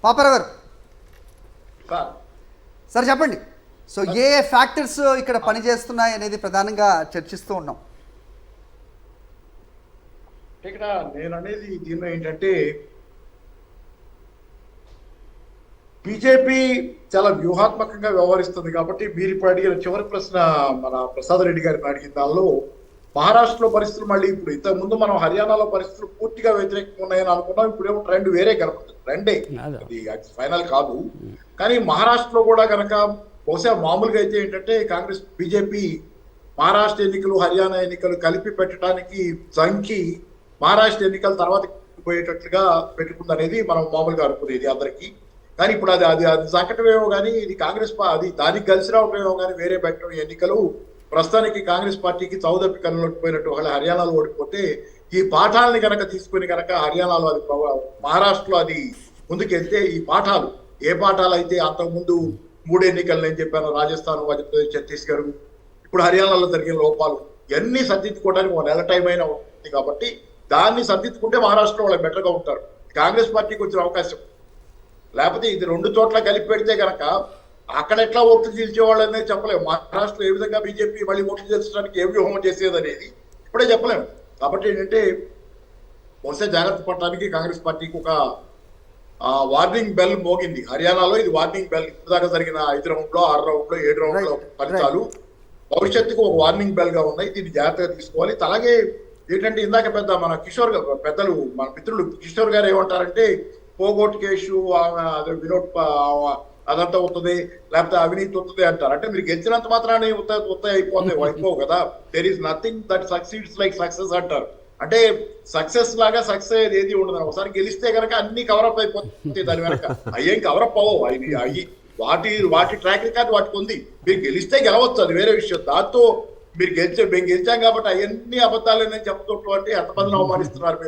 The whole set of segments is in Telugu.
పాపారావు గారు సార్ చెప్పండి. సో ఏ ఫ్యాక్టర్స్ ఇక్కడ పనిచేస్తున్నాయి అనేది ప్రధానంగా చర్చిస్తూ ఉన్నాం. ఇక్కడ నేను అనేది దీనిలో ఏంటంటే బీజేపీ చాలా వ్యూహాత్మకంగా వ్యవహరిస్తుంది కాబట్టి మీరు ఇప్పుడు అడిగిన చివరి ప్రశ్న మన ప్రసాద్ రెడ్డి గారిని అడిగిన దానిలో మహారాష్ట్రలో పరిస్థితులు మళ్ళీ ఇప్పుడు ఇంతకు ముందు మనం హర్యానాలో పరిస్థితులు పూర్తిగా వ్యతిరేకంగా ఉన్నాయని అనుకున్నాం. ఇప్పుడేమో ట్రెండ్ వేరే కనపడుతుంది. ట్రెండే అది ఫైనల్ కాదు. కానీ మహారాష్ట్రలో కూడా కనుక బహుశా మామూలుగా అయితే ఏంటంటే కాంగ్రెస్ బీజేపీ మహారాష్ట్ర ఎన్నికలు హర్యానా ఎన్నికలు కలిపి పెట్టడానికి సంఖ్య మహారాష్ట్ర ఎన్నికల తర్వాత పోయేటట్లుగా పెట్టుకుందనేది మనం మామూలుగా అనుకునేది అందరికీ. కానీ ఇప్పుడు అది అది అది సంకటమేమో కానీ ఇది కాంగ్రెస్ అది దానికి కలిసి రావటమేమో కానీ వేరే పెట్టడం ఎన్నికలు ప్రస్తుతానికి కాంగ్రెస్ పార్టీకి చౌదప్పి కన్నులోకి పోయినట్టు ఒకవేళ హర్యానాలో ఓడిపోతే ఈ పాఠాలని కనుక తీసుకుని కనుక హర్యానాలో అది మహారాష్ట్రలో అది ముందుకెళ్తే ఈ పాఠాలు ఏ పాఠాలు అయితే అంతకుముందు 3 ఎన్నికలు నేను చెప్పాను, రాజస్థాన్, మధ్యప్రదేశ్, ఛత్తీస్గఢ్, ఇప్పుడు హర్యానాలో జరిగిన లోపాలు ఇవన్నీ సర్దిద్దుకోవడానికి 1 నెల టైం అయినా ఉంది. కాబట్టి దాన్ని సర్దిద్దుకుంటే మహారాష్ట్రలో వాళ్ళు బెటర్గా ఉంటారు. కాంగ్రెస్ పార్టీకి వచ్చిన అవకాశం లేకపోతే ఇది 2 చోట్ల కలిపి పెడితే కనుక అక్కడ ఎట్లా ఓట్లు చీల్చేవాళ్ళు అనేది చెప్పలేము. మహారాష్ట్రలో ఏ విధంగా బీజేపీ మళ్ళీ ఓట్లు చేర్చడానికి ఏ వ్యూహం చేసేది అనేది ఇప్పుడే చెప్పలేము. కాబట్టి ఏంటంటే బహుశా జాగ్రత్త పడటానికి కాంగ్రెస్ పార్టీకి ఒక వార్నింగ్ బెల్ మోగింది. హర్యానాలో ఇది వార్నింగ్ బెల్. ఇప్పటిదాకా జరిగిన 5 రౌండ్లో 6 రౌండ్లో 7 రౌండ్లో ఫలితాలు భవిష్యత్తుకు ఒక వార్నింగ్ బెల్ గా ఉన్నాయి. దీన్ని జాగ్రత్తగా తీసుకోవాలి. అలాగే ఏంటంటే ఇందాక మన కిషోర్ పెద్దలు మన మిత్రులు కిషోర్ గారు ఏమంటారంటే పోగోట్ కేసు వినోద్ అదంతా వస్తుంది లేకపోతే అవినీతి వస్తుంది అంటారు. అంటే మీరు గెలిచినంత మాత్రాన్ని ఉత్తాయి అయిపోతాయి అయిపోవు కదా. There is nothing that succeeds like success అంటారు. అంటే సక్సెస్ లాగా సక్సెస్ ఏది ఉండదు. ఒకసారి గెలిస్తే కనుక అన్ని కవరప్ అయిపోతాయి. దాని వెనక అయ్యేం కవరప్ అవ్వవు. అయ్యి వాటి ట్రాక్ రికార్డ్ వాటికి ఉంది. మీరు గెలిస్తే గెలవచ్చు, అది వేరే విషయం. దాంతో మీరు మేము గెలిచాం కాబట్టి అవన్నీ అబద్ధాలని చెప్తుంటాం అంటే ఎంతమందిని అవమానిస్తున్నారు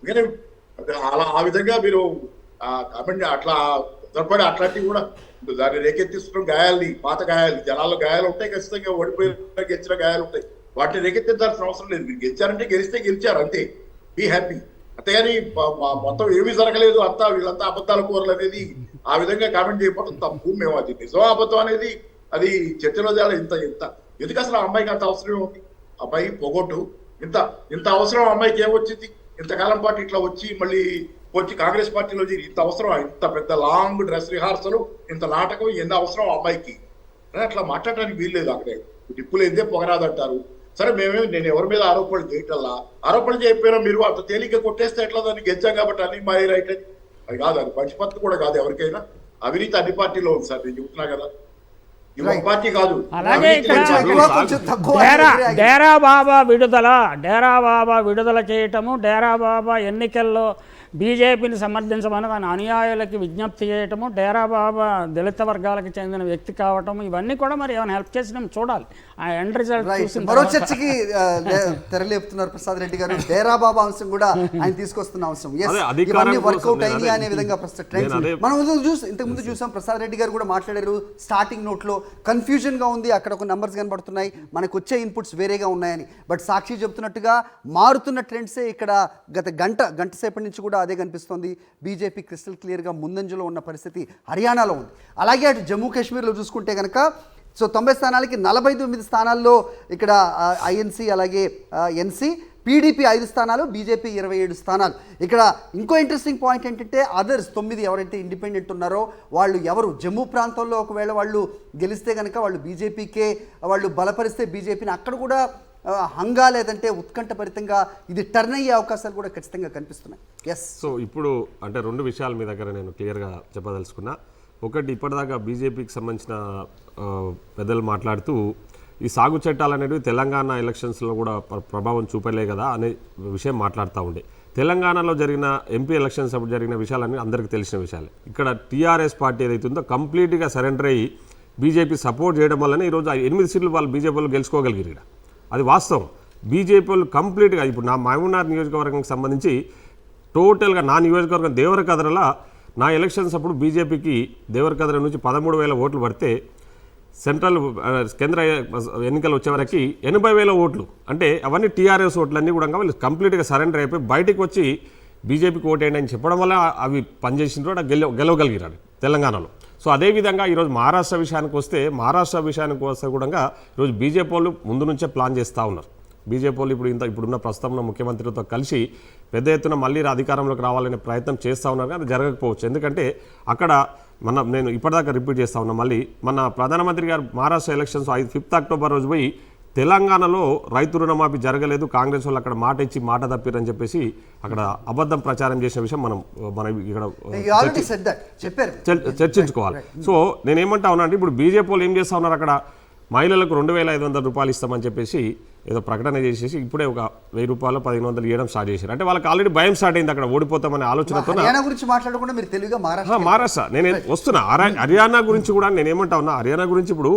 మీరు. అలా ఆ విధంగా మీరు కాబట్టి అట్లా తొందరపడి అట్లాంటివి కూడా దాన్ని రేకెత్తిస్తున్న గాయాలని పాత గాయాలు జనాల్లో గాయాలు ఉంటాయి. ఖచ్చితంగా ఓడిపోయిన గెలిచిన గాయాలు ఉంటాయి. వాటిని రేకెత్తించాల్సిన అవసరం లేదు. మీరు గెలిచారంటే గెలిస్తే గెలిచారు అంతే. Be happy. అంతేగాని మొత్తం ఏమీ జరగలేదు అంతా వీళ్ళంతా అబద్ధాల కూరలు అనేది ఆ విధంగా కామెంట్ చేయకపోవడం తప్పు. మేము అది నిజం అబద్ధం అనేది అది చర్చలో చేయాలి. ఇంత ఎందుకు అసలు ఆ అమ్మాయికి అంత అవసరం ఉంది? అబ్బాయి పొగొట్టు ఇంత అవసరం అమ్మాయికి ఏమొచ్చింది? ఇంతకాలం పాటు ఇట్లా వచ్చి కాంగ్రెస్ పార్టీలో ఇంత అవసరం, ఇంత పెద్ద లాంగ్ డ్రెస్ రిహార్సల్, ఇంత నాటకం ఎంత అవసరం అమ్మాయికి? అట్లా మాట్లాడడానికి వీల్లేదు. అక్కడే డిప్పులు ఏందే పొగరాదంటారు. సరే నేను ఎవరి మీద ఆరోపణలు చేయటల్లా, ఆరోపణలు చేయకపోయినా మీరు అంత తేలిక కొట్టేస్తే ఎట్లా దాన్ని గెలిచాం కాబట్టి అన్ని మా రైట్ అది కాదు. అది పక్షపత్తు కూడా కాదు. ఎవరికైనా అవినీతి అన్ని పార్టీలో ఉంది సార్. నేను చెబుతున్నా కదా, పార్టీ కాదు. అలాగే డేరా బాబా విడుదల చేయటము, డేరా బాబా ఎన్నికల్లో బీజేపీని సమర్థించమని దాని అనుయాయులకి విజ్ఞప్తి చేయటము, డేరా బాబా దళిత వర్గాలకు చెందిన వ్యక్తి కావటం, ఇవన్నీ కూడా మరి ఏమైనా హెల్ప్ చేసి చూడాలి. ఆ ఎండ్ రిజల్ట్ మరో చర్చకి తెరలేపుతున్నారు ప్రసాద్ రెడ్డి గారు. డేరా బాబా అంశం కూడా ఆయన తీసుకొస్తున్న అంశం ఇవన్నీ వర్కౌట్ అయింది అనే విధంగా ప్రస్తుత ట్రెండ్స్ మనం ఇంతకు ముందు చూసాం. ప్రసాద్ రెడ్డి గారు కూడా మాట్లాడారు. స్టార్టింగ్ నోట్లో కన్ఫ్యూజన్ గా ఉంది, అక్కడ ఒక నంబర్స్ కనబడుతున్నాయి, మనకు వచ్చే ఇన్పుట్స్ వేరేగా ఉన్నాయని. బట్ సాక్షి చెప్తున్నట్టుగా మారుతున్న ట్రెండ్సే ఇక్కడ గంట సేపటి నుంచి కూడా అదే కనిపిస్తోంది. బీజేపీ క్రిస్టల్ క్లియర్గా ముందంజలో ఉన్న పరిస్థితి హర్యానాలో ఉంది. అలాగే అటు జమ్మూ కాశ్మీర్లో చూసుకుంటే కనుక 90 స్థానాలకి 49 స్థానాల్లో ఇక్కడ ఐఎన్సీ అలాగే ఎన్సీ, పీడీపీ 5 స్థానాలు, బీజేపీ 27 స్థానాలు. ఇక్కడ ఇంకో ఇంట్రెస్టింగ్ పాయింట్ ఏంటంటే అదర్స్ 9 ఎవరైతే ఇండిపెండెంట్ ఉన్నారో వాళ్ళు ఎవరు జమ్మూ ప్రాంతంలో ఒకవేళ వాళ్ళు గెలిస్తే కనుక వాళ్ళు బీజేపీకే వాళ్ళు బలపరిస్తే బీజేపీని అక్కడ కూడా హంగా లేదంటే ఉత్కంఠభరితంగా ఇది టర్న్ అయ్యే అవకాశాలు కూడా ఖచ్చితంగా కనిపిస్తున్నాయి. సో ఇప్పుడు అంటే 2 విషయాల మీ దగ్గర నేను క్లియర్గా చెప్పదలుచుకున్నా. ఒకటి, ఇప్పటిదాకా బీజేపీకి సంబంధించిన పెద్దలు మాట్లాడుతూ ఈ సాగు చట్టాలు అనేవి తెలంగాణ ఎలక్షన్స్లో కూడా ప్రభావం చూపలే కదా అనే విషయం మాట్లాడుతూ ఉండే. తెలంగాణలో జరిగిన ఎంపీ ఎలక్షన్స్ అప్పుడు జరిగిన విషయాలన్నీ అందరికీ తెలిసిన విషయాలే. ఇక్కడ టీఆర్ఎస్ పార్టీ ఏదైతే ఉందో కంప్లీట్గా సరెండర్ అయ్యి బీజేపీ సపోర్ట్ చేయడం వల్లనే ఈరోజు 8 సీట్లు వాళ్ళు బీజేపీ వాళ్ళు గెలుచుకోగలిగారు. అది వాస్తవం. బీజేపీ వాళ్ళు కంప్లీట్గా ఇప్పుడు నా మహబూబ్నగర్ నియోజకవర్గానికి సంబంధించి టోటల్గా నా నియోజకవర్గం దేవరకద్రలో నా ఎలక్షన్స్ అప్పుడు బీజేపీకి దేవరకద్ర నుంచి 13,000 ఓట్లు పడితే సెంట్రల్ కేంద్ర ఎన్నికలు వచ్చే వరకు 80,000 ఓట్లు. అంటే అవన్నీ టీఆర్ఎస్ ఓట్లన్నీ కూడా వాళ్ళు కంప్లీట్గా సరెండర్ అయిపోయి బయటకు వచ్చి బీజేపీకి ఓటేయండి అని చెప్పడం వల్ల అవి పనిచేసిన వాడు గెలవగలిగినాడు తెలంగాణలో. సో అదేవిధంగా ఈరోజు మహారాష్ట్ర విషయానికి వస్తే కూడా ఈరోజు బీజేపీ వాళ్ళు ముందు నుంచే ప్లాన్ చేస్తూ ఉన్నారు. బీజేపీ వాళ్ళు ఇప్పుడున్న ప్రస్తుతంలో ముఖ్యమంత్రితో కలిసి పెద్ద ఎత్తున మళ్ళీ అధికారంలోకి రావాలనే ప్రయత్నం చేస్తూ ఉన్నారు, కానీ అది జరగకపోవచ్చు. ఎందుకంటే అక్కడ నేను ఇప్పటిదాకా రిపీట్ చేస్తా ఉన్నా, మళ్ళీ మన ప్రధానమంత్రి గారు మహారాష్ట్ర ఎలక్షన్స్ 5 అక్టోబర్ రోజు పోయి తెలంగాణలో రైతు రుణమాఫీ జరగలేదు, కాంగ్రెస్ వాళ్ళు అక్కడ మాట ఇచ్చి మాట తప్పిరని చెప్పేసి అక్కడ అబద్ధం ప్రచారం చేసిన విషయం మనం ఇక్కడ చర్చించుకోవాలి. సో నేనేమంటా ఉన్నా అంటే ఇప్పుడు బీజేపీ వాళ్ళు ఏం చేస్తా ఉన్నారు, అక్కడ మహిళలకు 2,500 రూపాయలు ఇస్తామని చెప్పేసి ఏదో ప్రకటన చేసేసి ఇప్పుడే ఒక 1,000 రూపాయలు 1,500 ఇవ్వడం స్టార్ట్ చేశారు. అంటే వాళ్ళకి ఆల్రెడీ భయం స్టార్ట్ అయింది అక్కడ ఓడిపోతామనే ఆలోచనతో. గురించి మాట్లాడకుండా మీరు తెలుగుగా మహారాష్ట్ర నేను వస్తున్నా. హర్యానా గురించి కూడా నేనేమంటా ఉన్నా, హర్యానా గురించి ఇప్పుడు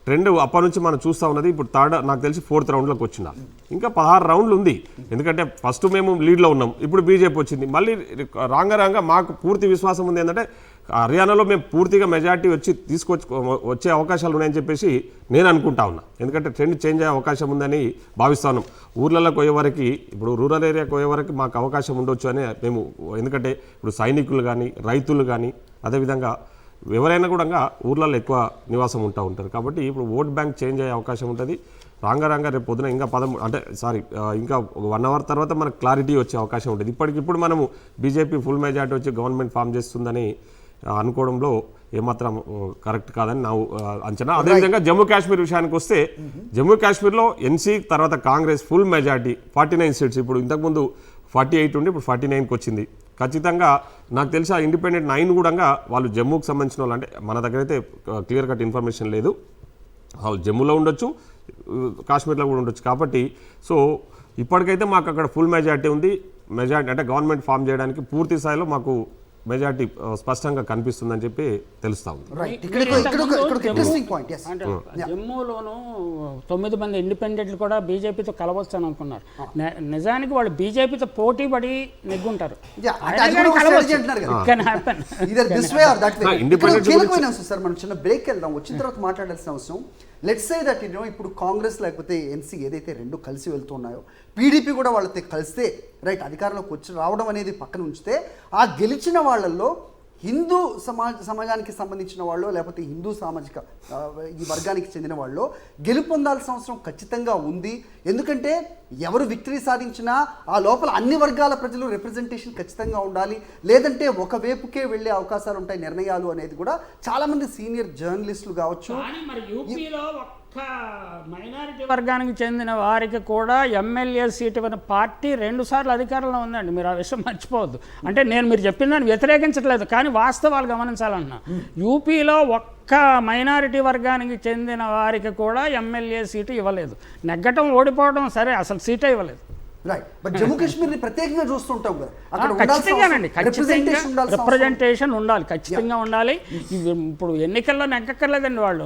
ట్రెండ్ అప్పటి నుంచి మనం చూస్తూ ఉన్నది. ఇప్పుడు నాకు తెలిసి 4th రౌండ్లోకి వచ్చిన, ఇంకా 16 రౌండ్లు ఉంది. ఎందుకంటే ఫస్ట్ మేము లీడ్లో ఉన్నాం, ఇప్పుడు బీజేపీ వచ్చింది. మళ్ళీ రాంగ మాకు పూర్తి విశ్వాసం ఉంది ఏంటంటే హర్యానాలో మేము పూర్తిగా మెజార్టీ వచ్చే అవకాశాలు ఉన్నాయని చెప్పేసి నేను అనుకుంటా ఉన్నా. ఎందుకంటే ట్రెండ్ చేంజ్ అయ్యే అవకాశం ఉందని భావిస్తాను. ఊర్లలోకి పోయేవరకు, ఇప్పుడు రూరల్ ఏరియాకి పోయేవరకు మాకు అవకాశం ఉండొచ్చు అని మేము, ఎందుకంటే ఇప్పుడు సైనికులు కానీ రైతులు కానీ అదేవిధంగా ఎవరైనా కూడా ఊర్లలో ఎక్కువ నివాసం ఉంటారు. కాబట్టి ఇప్పుడు ఓట్ బ్యాంక్ చేంజ్ అయ్యే అవకాశం ఉంటుంది. రాంగ రేపు పొద్దున ఇంకా ఇంకా 1 అవర్ తర్వాత మనకు క్లారిటీ వచ్చే అవకాశం ఉంటుంది. ఇప్పటికిప్పుడు మనము బీజేపీ ఫుల్ మెజార్టీ వచ్చి గవర్నమెంట్ ఫామ్ చేస్తుందని అనుకోవడంలో ఏమాత్రం కరెక్ట్ కాదని నా అంచనా. అదేవిధంగా జమ్మూ కాశ్మీర్ విషయానికి వస్తే, జమ్మూ కాశ్మీర్లో ఎన్సీ తర్వాత కాంగ్రెస్ ఫుల్ మెజార్టీ 49 సీట్స్, ఇప్పుడు ఇంతకుముందు 48 ఉండి ఇప్పుడు 49కి వచ్చింది. ఖచ్చితంగా నాకు తెలిసి ఆ ఇండిపెండెంట్ 9 కూడా వాళ్ళు జమ్మూకి సంబంధించిన వాళ్ళు, అంటే మన దగ్గర అయితే క్లియర్ కట్ ఇన్ఫర్మేషన్ లేదు, వాళ్ళు జమ్మూలో ఉండొచ్చు, కాశ్మీర్లో కూడా ఉండొచ్చు. కాబట్టి సో ఇప్పటికైతే మాకు అక్కడ ఫుల్ మెజార్టీ ఉంది. అంటే గవర్నమెంట్ ఫామ్ చేయడానికి పూర్తి స్థాయిలో మాకు మెజార్టీ స్పష్టంగా కనిపిస్తుందని చెప్పి తెలుస్తా ఉంది. అంటే జమ్మూలోను 9 మంది ఇండిపెండెంట్లు కూడా బీజేపీతో కలవచ్చు అని అనుకున్నారు. నిజానికి వాళ్ళు బీజేపీతో పోటీ పడి నెగ్గుంటారు. మనం చిన్న బ్రేక్ వెళ్దాం, వచ్చిన తర్వాత మాట్లాడాల్సిన అవసరం. లెట్స్ సే దట్ ఇప్పుడు కాంగ్రెస్ లేకపోతే ఎన్సీ ఏదైతే రెండు కలిసి వెళ్తున్నాయో, పీడీపీ కూడా వాళ్ళతో కలిస్తే రైట్ అధికారంలోకి రావడం అనేది పక్కన ఉంచితే, ఆ గెలిచిన వాళ్ళల్లో హిందూ సమాజానికి సంబంధించిన వాళ్ళు లేకపోతే హిందూ సామాజిక ఈ వర్గానికి చెందిన వాళ్ళు గెలుపొందాల్సిన అవసరం ఖచ్చితంగా ఉంది. ఎందుకంటే ఎవరు విక్టరీ సాధించినా ఆ లోపల అన్ని వర్గాల ప్రజలు రిప్రజెంటేషన్ ఖచ్చితంగా ఉండాలి, లేదంటే ఒక వైపుకే వెళ్ళే అవకాశాలు ఉంటాయి నిర్ణయాలు అనేది కూడా చాలామంది సీనియర్ జర్నలిస్టులు కావచ్చు. మైనారిటీ వర్గానికి చెందిన వారికి కూడా ఎమ్మెల్యే సీటు ఇవ్వని పార్టీ 2 సార్లు అధికారంలో ఉందండి. మీరు ఆ విషయం మర్చిపోవద్దు. అంటే మీరు చెప్పిన దాన్ని వ్యతిరేకించట్లేదు, కానీ వాస్తవాలు గమనించాలన్నా యూపీలో ఒక్క మైనారిటీ వర్గానికి చెందిన వారికి కూడా ఎమ్మెల్యే సీటు ఇవ్వలేదు. నెగ్గటం ఓడిపోవడం సరే, అసలు సీటే ఇవ్వలేదు. రైట్, బట్ జమ్మూ కాశ్మీర్ని ప్రత్యేకంగా చూస్తుంటాం కదా, ఖచ్చితంగానండి రిప్రజెంటేషన్ ఉండాలి, ఖచ్చితంగా ఉండాలి. ఇప్పుడు ఎన్నికల్లో నెగ్గక్కర్లేదండి. వాళ్ళు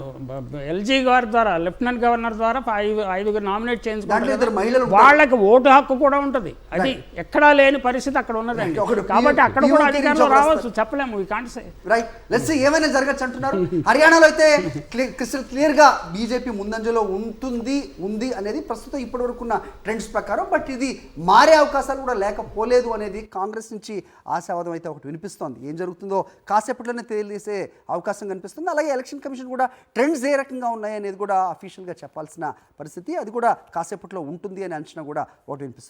ఎల్జీ గారి ద్వారా, లెఫ్టినెంట్ గవర్నర్ ద్వారా 5 నామినేట్ చేయించుకుంటారు. వాళ్ళకి ఓటు హక్కు కూడా ఉంటుంది. అది ఎక్కడా లేని పరిస్థితి అక్కడ ఉన్నదండి. కాబట్టి అక్కడ కూడా అధికారంలో రావచ్చు, చెప్పలేము. రైట్, లెట్స్ సీ ఏమైనా జరగచ్చు అంటున్నారు. హర్యానాలో అయితే క్లియర్ గా బీజేపీ ముందంజలో ఉంది అనేది ప్రస్తుతం ఇప్పటి వరకున్న ట్రెండ్స్ ప్రకారం. బట్ ఇది మారే అవకాశాలు కూడా లేకపోలేదు అనేది కాంగ్రెస్ నుంచి ఆశావాదం అయితే ఒకటి వినిపిస్తోంది. ఏం జరుగుతుందో కాసేపట్లోనే తెలియజేసే అవకాశం కనిపిస్తుంది. అలాగే ఎలక్షన్ కమిషన్ కూడా ట్రెండ్స్ ఏ రకంగా ఉన్నాయి అనేది కూడా అఫీషియల్గా చెప్పాల్సిన పరిస్థితి, అది కూడా కాసేపట్లో ఉంటుంది అనే అంచనా కూడా ఒకటి వినిపిస్తుంది.